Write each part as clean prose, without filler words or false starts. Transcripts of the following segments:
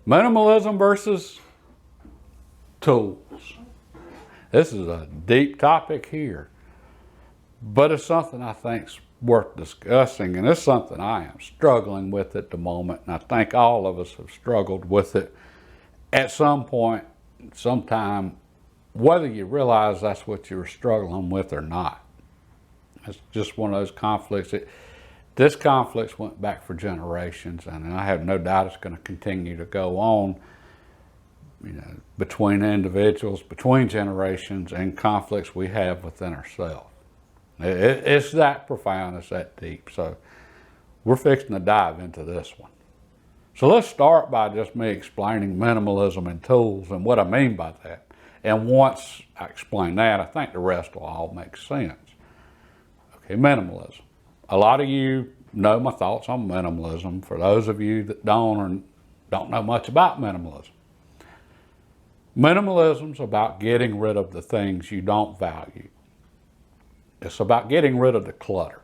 Minimalism versus tools. This is a deep topic here, but it's something I think's worth discussing, and it's something I am struggling with at the moment, and I think all of us have struggled with it at some point, sometime, whether you realize that's what you were struggling with or not. It's just one of those conflicts. This conflict went back for generations, and I have no doubt it's going to continue to go on, between individuals, between generations, and conflicts we have within ourselves. It's that profound, it's that deep. So we're fixing to dive into this one. So let's start by just me explaining minimalism and tools and what I mean by that. And once I explain that, I think the rest will all make sense. Okay, minimalism. A lot of you know my thoughts on minimalism. For those of you that don't know much about minimalism. Minimalism's about getting rid of the things you don't value. It's about getting rid of the clutter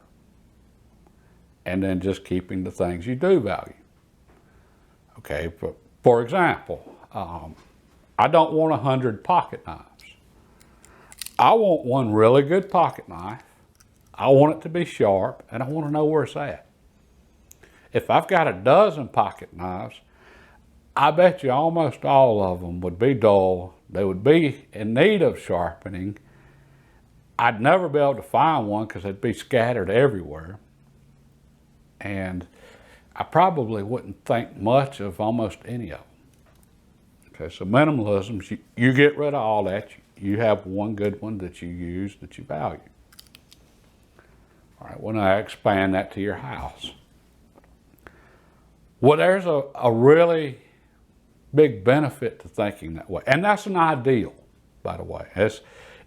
and then just keeping the things you do value. Okay, for example, I don't want 100 pocket knives. I want one really good pocket knife. I want it to be sharp, and I want to know where it's at. If I've got a dozen pocket knives, I bet you almost all of them would be dull. They would be in need of sharpening. I'd never be able to find one because they'd be scattered everywhere. And I probably wouldn't think much of almost any of them. Okay, so minimalism, you get rid of all that. You have one good one that you use, that you value. All right, well, now expand that to your house. Well, there's a really big benefit to thinking that way. And that's an ideal, by the way.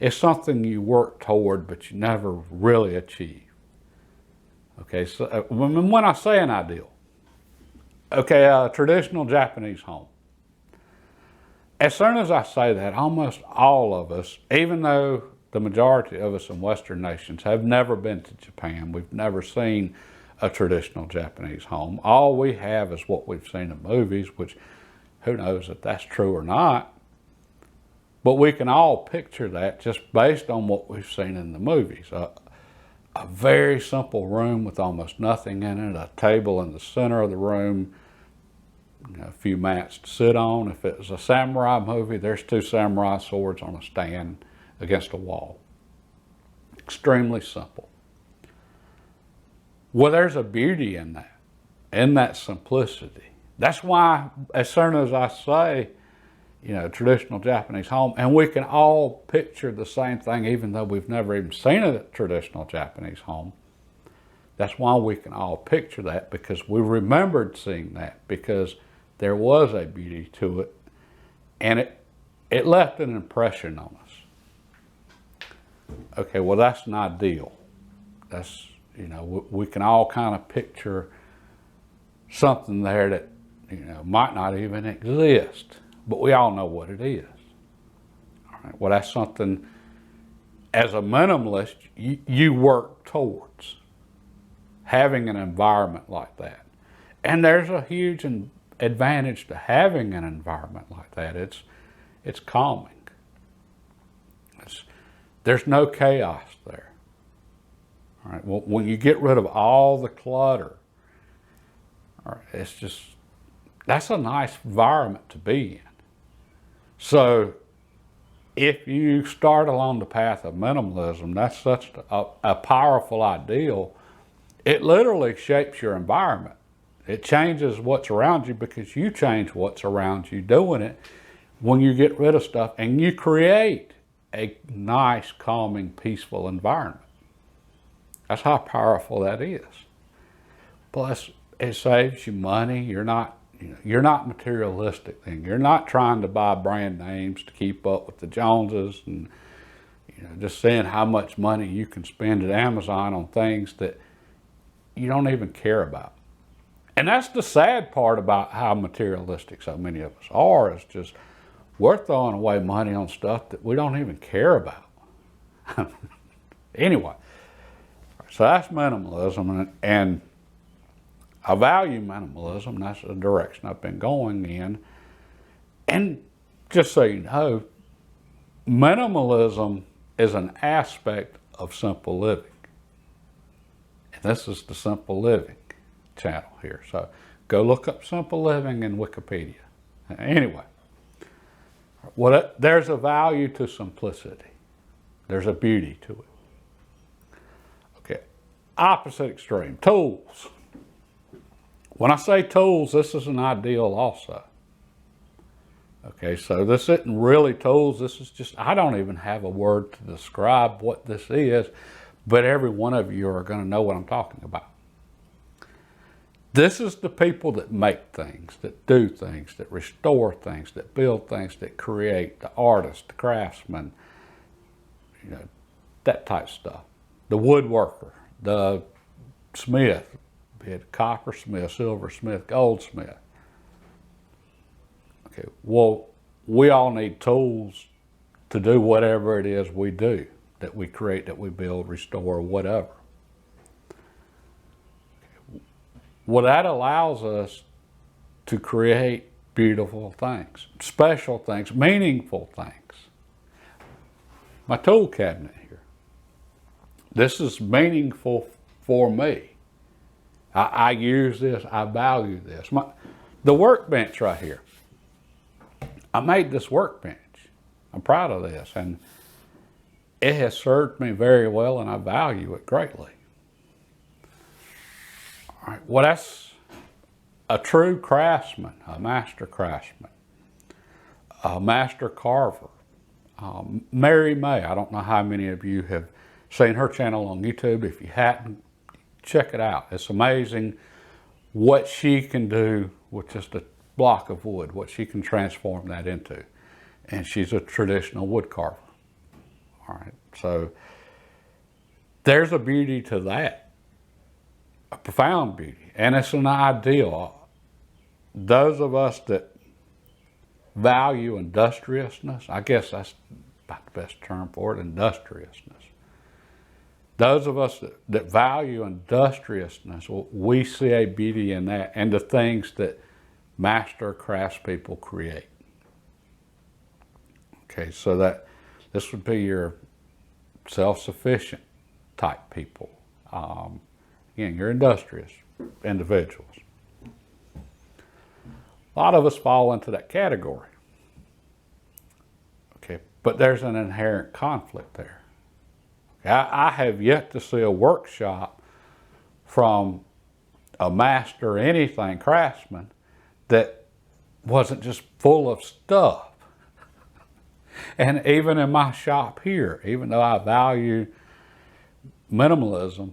It's something you work toward, but you never really achieve. Okay, so when I say an ideal, okay, a traditional Japanese home. As soon as I say that, almost all of us, even though the majority of us in Western nations have never been to Japan, we've never seen a traditional Japanese home. All we have is what we've seen in movies, which who knows if that's true or not. But we can all picture that just based on what we've seen in the movies. A very simple room with almost nothing in it, a table in the center of the room, a few mats to sit on. If it was a samurai movie, there's 2 samurai swords on a stand against a wall. Extremely simple. Well, there's a beauty in that simplicity. That's why as soon as I say, traditional Japanese home, and we can all picture the same thing even though we've never even seen a traditional Japanese home. That's why we can all picture that, because we remembered seeing that, because there was a beauty to it, and it left an impression on us. Okay, well, that's an ideal. That's, we can all kind of picture something there that, might not even exist, but we all know what it is. All right, well, that's something, as a minimalist, you work towards having an environment like that. And there's a huge advantage to having an environment like that. It's calming. There's no chaos there. All right, well, when you get rid of all the clutter, all right, that's a nice environment to be in. So if you start along the path of minimalism, that's such a powerful ideal. It literally shapes your environment. It changes what's around you because you change what's around you doing it when you get rid of stuff, and you create a nice, calming, peaceful environment. That's how powerful that is. Plus, it saves you money. You're not materialistic then. You're not trying to buy brand names to keep up with the Joneses and just seeing how much money you can spend at Amazon on things that you don't even care about. And that's the sad part about how materialistic so many of us are, is just we're throwing away money on stuff that we don't even care about. Anyway, so that's minimalism, and I value minimalism. That's the direction I've been going in. And just so you know, minimalism is an aspect of simple living. And this is the Simple Living channel here. So go look up Simple Living in Wikipedia. Anyway, there's a value to simplicity. There's a beauty to it. Okay, opposite extreme, tools. When I say tools, this is an ideal also. Okay, so this isn't really tools. This is just, I don't even have a word to describe what this is, but every one of you are going to know what I'm talking about. This is the people that make things, that do things, that restore things, that build things, that create, the artist, the craftsman, you know, that type of stuff. The woodworker, the smith, be it coppersmith, silversmith, goldsmith. Okay, well, we all need tools to do whatever it is we do, that we create, that we build, restore, whatever. Well, that allows us to create beautiful things, special things, meaningful things. My tool cabinet here. This is meaningful for me. I use this, I value this. The workbench right here. I made this workbench. I'm proud of this, and it has served me very well, and I value it greatly. All right, well, that's a true craftsman, a master craftsman, a master carver. Mary May, I don't know how many of you have seen her channel on YouTube. If you hadn't, check it out. It's amazing what she can do with just a block of wood, what she can transform that into. And she's a traditional wood carver. All right, so there's a beauty to that, a profound beauty, and it's an ideal. Those of us that value industriousness, I guess that's about the best term for it, industriousness. Those of us that value industriousness, well, we see a beauty in that and the things that master craftspeople create. Okay, so that this would be your self-sufficient type people. Again, you're industrious individuals. A lot of us fall into that category. Okay, but there's an inherent conflict there. Okay, I have yet to see a workshop from a master anything craftsman that wasn't just full of stuff. And even in my shop here, even though I value minimalism,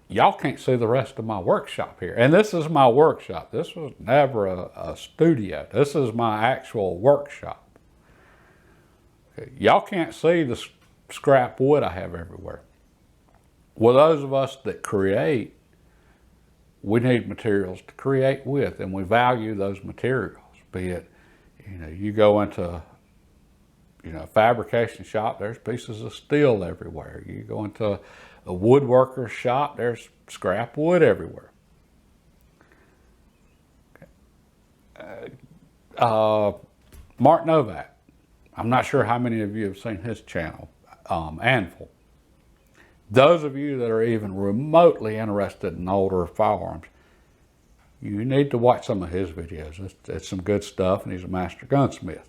y'all can't see the rest of my workshop here. And this is my workshop. This was never a studio. This is my actual workshop. Okay. Y'all can't see the scrap wood I have everywhere. Well, those of us that create, we need materials to create with, and we value those materials. Be it, you go into a fabrication shop, there's pieces of steel everywhere. You go into a woodworker's shop, there's scrap wood everywhere. Mark Novak, I'm not sure how many of you have seen his channel, Anvil. Those of you that are even remotely interested in older firearms, you need to watch some of his videos. It's some good stuff, and he's a master gunsmith.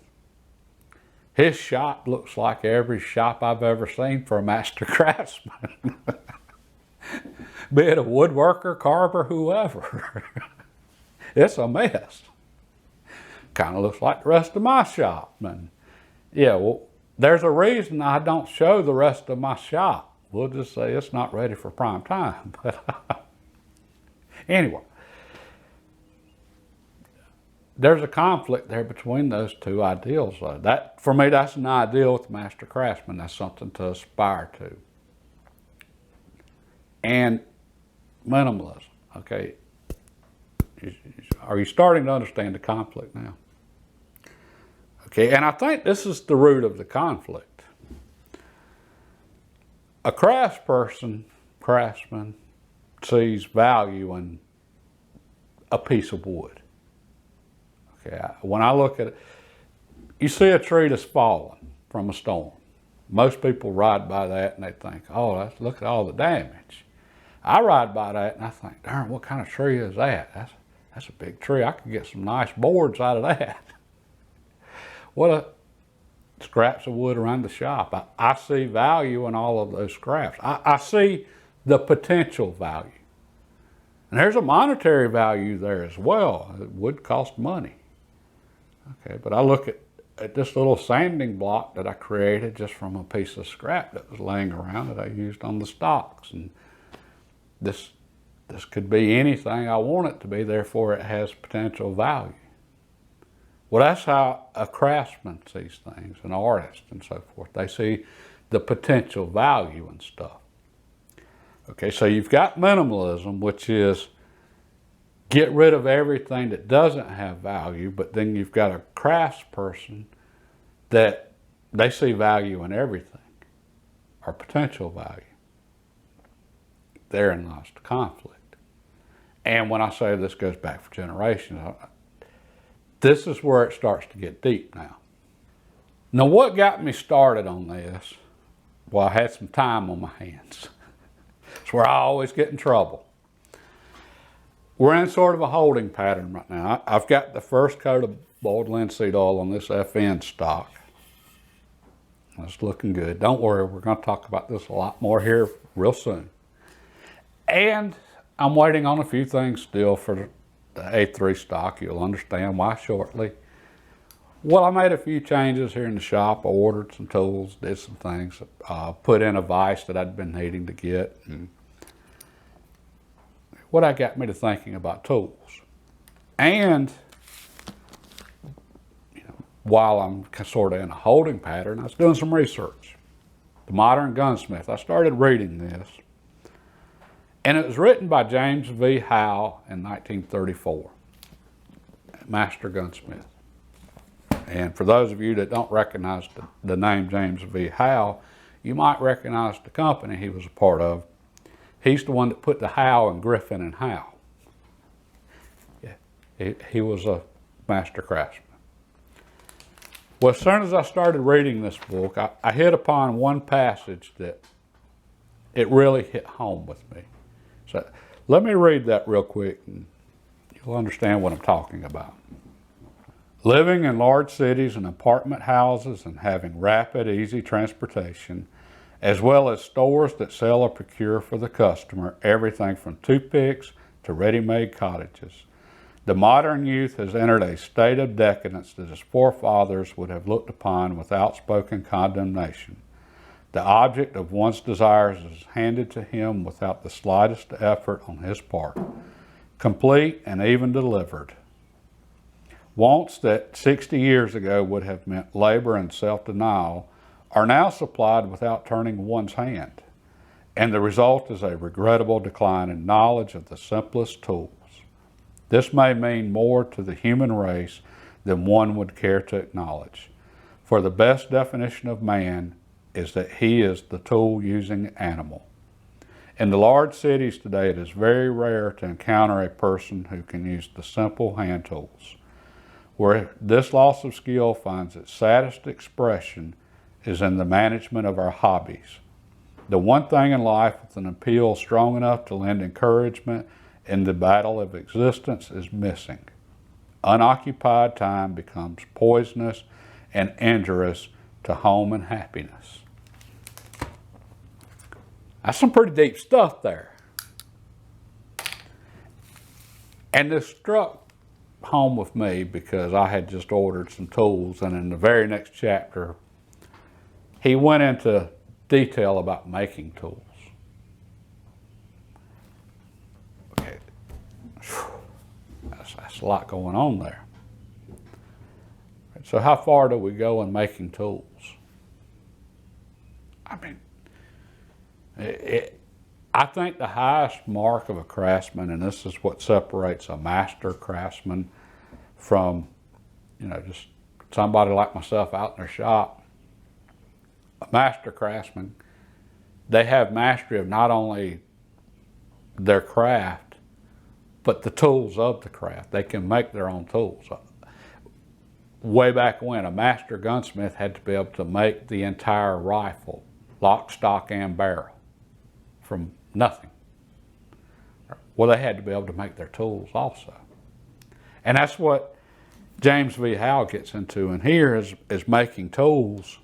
His shop looks like every shop I've ever seen for a master craftsman. Be it a woodworker, carver, whoever. It's a mess. Kind of looks like the rest of my shop. And yeah, well, there's a reason I don't show the rest of my shop. We'll just say it's not ready for prime time. But anyway, there's a conflict there between those two ideals. That, for me, that's an ideal with the master craftsman. That's something to aspire to. And minimalism, okay? Are you starting to understand the conflict now? Okay, and I think this is the root of the conflict. A craftsman sees value in a piece of wood. Okay, when I look at it, You see a tree that's fallen from a storm. Most people ride by that and they think, oh, look at all the damage. I ride by that and I think, darn, what kind of tree is that? That's a big tree. I could get some nice boards out of that. What a scraps of wood around the shop. I see value in all of those scraps. I see the potential value. And there's a monetary value there as well. It would cost money. Okay, but I look at this little sanding block that I created just from a piece of scrap that was laying around that I used on the stocks. And this could be anything I want it to be, therefore it has potential value. Well, that's how a craftsman sees things, an artist and so forth. They see the potential value in stuff. Okay, so you've got minimalism, which is get rid of everything that doesn't have value, but then you've got a craftsperson that they see value in everything, or potential value. Therein lies the conflict. And when I say this goes back for generations, this is where it starts to get deep now. Now, what got me started on this? Well, I had some time on my hands. It's where I always get in trouble. We're in sort of a holding pattern right now. I've got the first coat of boiled linseed oil on this FN stock. It's looking good. Don't worry, we're going to talk about this a lot more here real soon. And I'm waiting on a few things still for the A3 stock. You'll understand why shortly. Well, I made a few changes here in the shop. I ordered some tools, did some things, put in a vise that I'd been needing to get. And what that got me to thinking about tools. And while I'm sort of in a holding pattern, I was doing some research. The Modern Gunsmith. I started reading this. And it was written by James V. Howe in 1934, Master Gunsmith. And for those of you that don't recognize the name James V. Howe, you might recognize the company he was a part of. He's the one that put the Howe in Griffin and Howe. Yeah, he was a master craftsman. Well, as soon as I started reading this book, I hit upon one passage that it really hit home with me. So let me read that real quick and you'll understand what I'm talking about. Living in large cities and apartment houses and having rapid, easy transportation, as well as stores that sell or procure for the customer everything from toothpicks to ready-made cottages, the modern youth has entered a state of decadence that his forefathers would have looked upon with outspoken condemnation. The object of one's desires is handed to him without the slightest effort on his part, complete and even delivered. Wants that 60 years ago would have meant labor and self-denial are now supplied without turning one's hand, and the result is a regrettable decline in knowledge of the simplest tools. This may mean more to the human race than one would care to acknowledge, for the best definition of man is that he is the tool-using animal. In the large cities today, it is very rare to encounter a person who can use the simple hand tools. Where this loss of skill finds its saddest expression is in the management of our hobbies. The one thing in life with an appeal strong enough to lend encouragement in the battle of existence is missing. Unoccupied time becomes poisonous and injurious to home and happiness. That's some pretty deep stuff there. And this struck home with me because I had just ordered some tools, and in the very next chapter, he went into detail about making tools. Okay, that's a lot going on there. So how far do we go in making tools? I mean, I think the highest mark of a craftsman, and this is what separates a master craftsman from, just somebody like myself out in their shop. A master craftsman, they have mastery of not only their craft, but the tools of the craft. They can make their own tools. way back when, a master gunsmith had to be able to make the entire rifle, lock, stock, and barrel, from nothing. Well, they had to be able to make their tools also. And that's what James V. Howe gets into in here is making tools.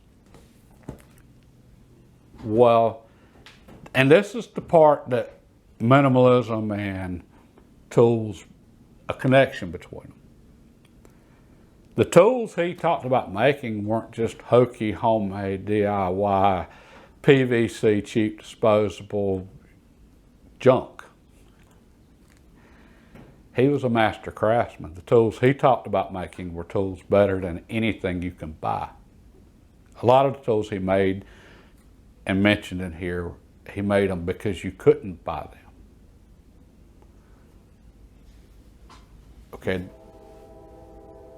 Well, and this is the part that minimalism and tools, a connection between them. The tools he talked about making weren't just hokey, homemade, DIY, PVC, cheap, disposable junk. He was a master craftsman. The tools he talked about making were tools better than anything you can buy. A lot of the tools he made and mentioned in here, he made them because you couldn't buy them. Okay,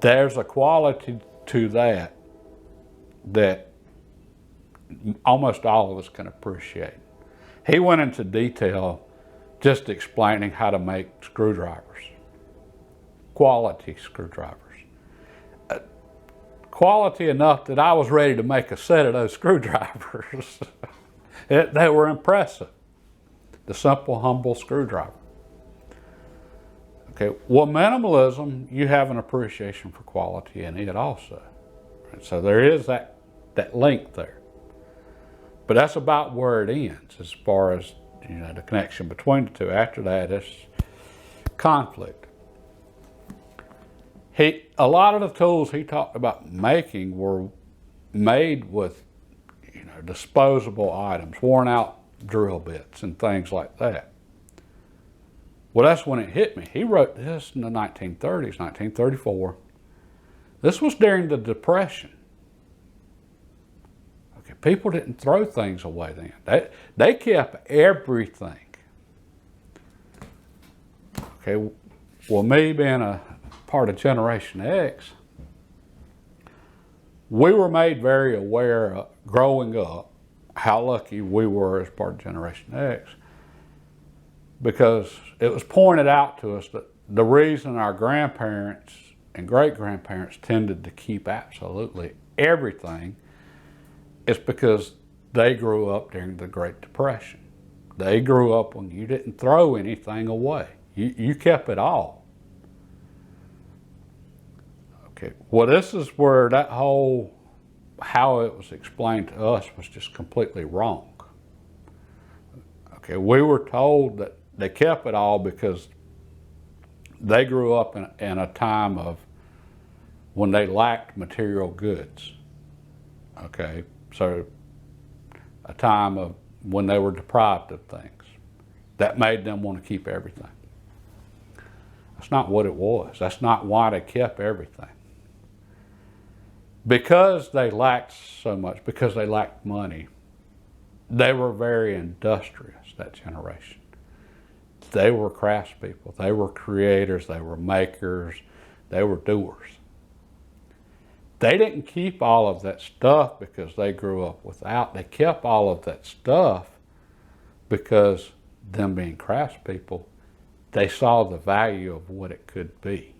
there's a quality to that almost all of us can appreciate. He went into detail just explaining how to make screwdrivers, quality screwdrivers. Quality enough that I was ready to make a set of those screwdrivers. They were impressive. The simple, humble screwdriver. Okay, well, minimalism, you have an appreciation for quality in it also. And so there is that link there. But that's about where it ends as far as, you know, the connection between the two. After that, it's conflict. A lot of the tools he talked about making were made with, you know, disposable items, worn out drill bits and things like that. Well, that's when it hit me. He wrote this in the 1930s, 1934. This was during the Depression. Okay, people didn't throw things away then. They kept everything. Okay, well, me being a part of Generation X, we were made very aware growing up how lucky we were as part of Generation X, because it was pointed out to us that the reason our grandparents and great-grandparents tended to keep absolutely everything is because they grew up during the Great Depression. They grew up when you didn't throw anything away. You kept it all. Okay, well, this is where that whole, how it was explained to us was just completely wrong. Okay, we were told that they kept it all because they grew up in a time of when they lacked material goods. Okay, so a time of when they were deprived of things. That made them want to keep everything. That's not what it was. That's not why they kept everything. Because they lacked so much, because they lacked money, they were very industrious, that generation. They were craftspeople. They were creators. They were makers. They were doers. They didn't keep all of that stuff because they grew up without. They kept all of that stuff because them being craftspeople, they saw the value of what it could be.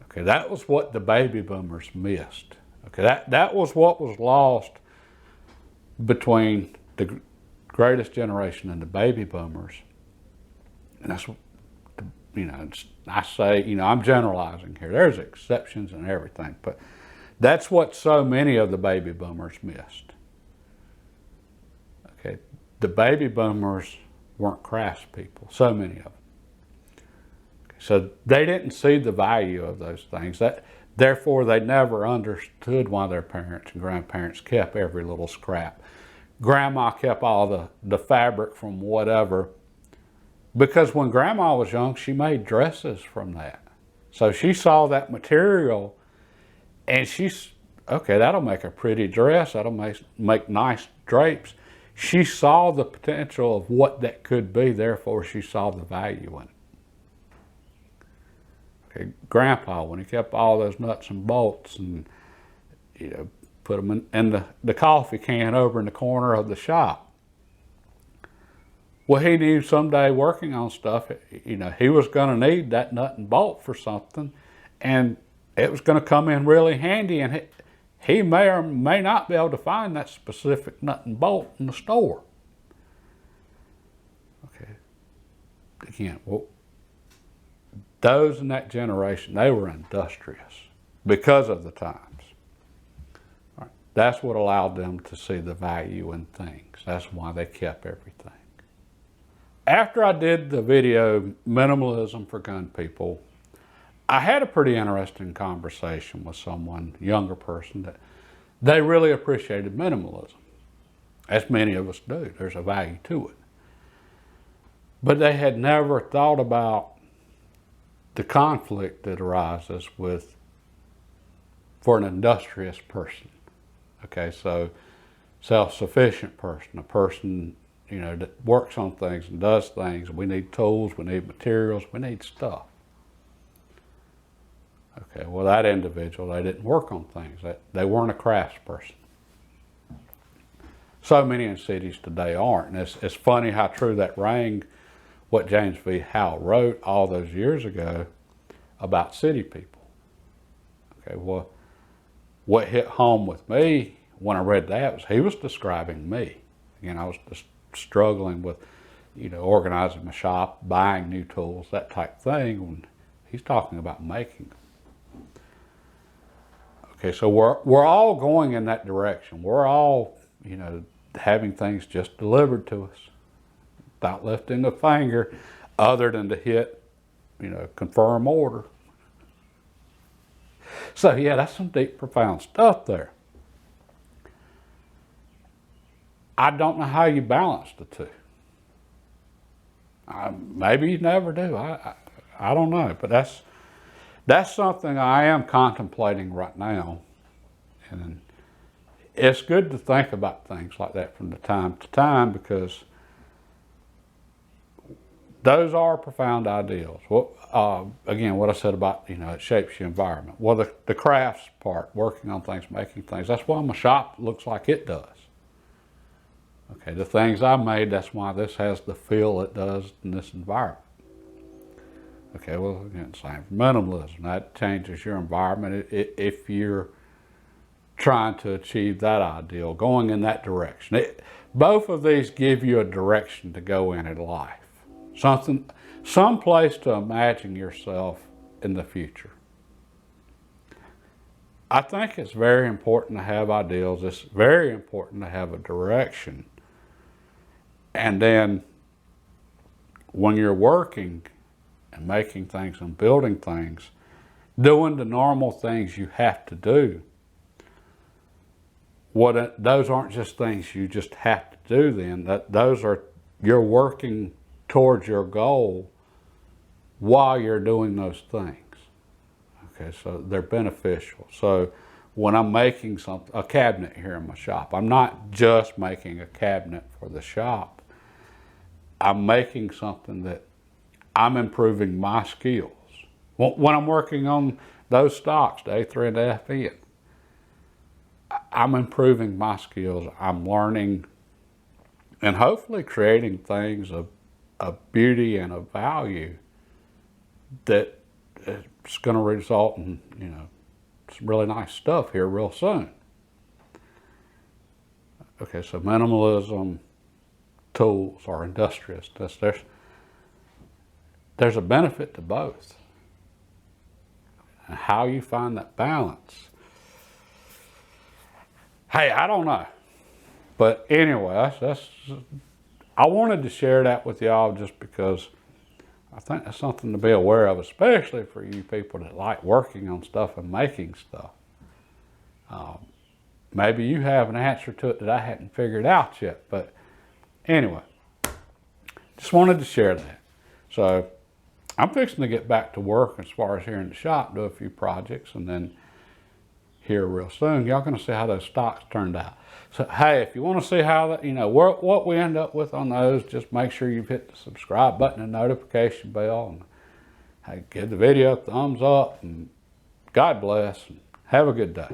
Okay, that was what the baby boomers missed. Okay, that was what was lost between the greatest generation and the baby boomers. And that's, you know, I say, you know, I'm generalizing here. There's exceptions and everything, but that's what so many of the baby boomers missed. Okay, the baby boomers weren't craftspeople, so many of them. Okay, so they didn't see the value of those things. Therefore, they never understood why their parents and grandparents kept every little scrap. Grandma kept all the fabric from whatever, because when Grandma was young, she made dresses from that. So she saw that material and she's, okay, that'll make a pretty dress. That'll make nice drapes. She saw the potential of what that could be. Therefore, she saw the value in it. Okay, Grandpa, when he kept all those nuts and bolts and, you know, put them in the coffee can over in the corner of the shop. Well, he knew someday working on stuff, you know, he was going to need that nut and bolt for something. And it was going to come in really handy, and he may or may not be able to find that specific nut and bolt in the store. Okay. Again, well, those in that generation, they were industrious because of the times. All right. That's what allowed them to see the value in things. That's why they kept everything. After I did the video, Minimalism for Gun People, I had a pretty interesting conversation with someone, younger person, that they really appreciated minimalism, as many of us do. There's a value to it. But they had never thought about the conflict that arises for an industrious person. Okay, so self-sufficient person, a person, you know, that works on things and does things. We need tools, we need materials, we need stuff. Okay, well, that individual, they didn't work on things. They weren't a crafts person. So many in cities today aren't. And it's funny how true that rang, what James V. Howell wrote all those years ago about city people. Okay, well, what hit home with me when I read that was he was describing me. Again, I was just struggling with, you know, organizing my shop, buying new tools, that type of thing, when he's talking about making them. Okay, so we're all going in that direction. We're all, you know, having things just delivered to us without lifting a finger other than to hit, you know, confirm order. So yeah, that's some deep, profound stuff there. I don't know how you balance the two. Maybe you never do. I don't know, but that's something I am contemplating right now. And it's good to think about things like that from time to time, because those are profound ideals. Well, again, what I said about, you know, it shapes your environment. Well, the crafts part, working on things, making things, that's why my shop looks like it does. Okay, the things I made, that's why this has the feel it does in this environment. Okay, well, again, same for minimalism. That changes your environment if you're trying to achieve that ideal, going in that direction. Both of these give you a direction to go in life. Some place to imagine yourself in the future. I think it's very important to have ideals. It's very important to have a direction. And then when you're working and making things and building things, doing the normal things you have to do, those aren't just things you just have to do then. You're working towards your goal while you're doing those things. Okay, so they're beneficial. So when I'm making a cabinet here in my shop, I'm not just making a cabinet for the shop. I'm making something that I'm improving my skills. When I'm working on those stocks, the A3 and the FN, I'm improving my skills. I'm learning and hopefully creating things of beauty and of value that it's going to result in, you know, some really nice stuff here real soon. Okay, so minimalism, tools, or industriousness, there's a benefit to both. And how you find that balance, hey, I don't know. But anyway, I wanted to share that with y'all just because I think that's something to be aware of, especially for you people that like working on stuff and making stuff. Maybe you have an answer to it that I hadn't figured out yet, but anyway, just wanted to share that. So I'm fixing to get back to work as far as here in the shop, do a few projects, and then here real soon, y'all going to see how those stocks turned out. So, hey, if you want to see how that, you know, what we end up with on those, just make sure you've hit the subscribe button and notification bell, and hey, give the video a thumbs up, and God bless, and have a good day.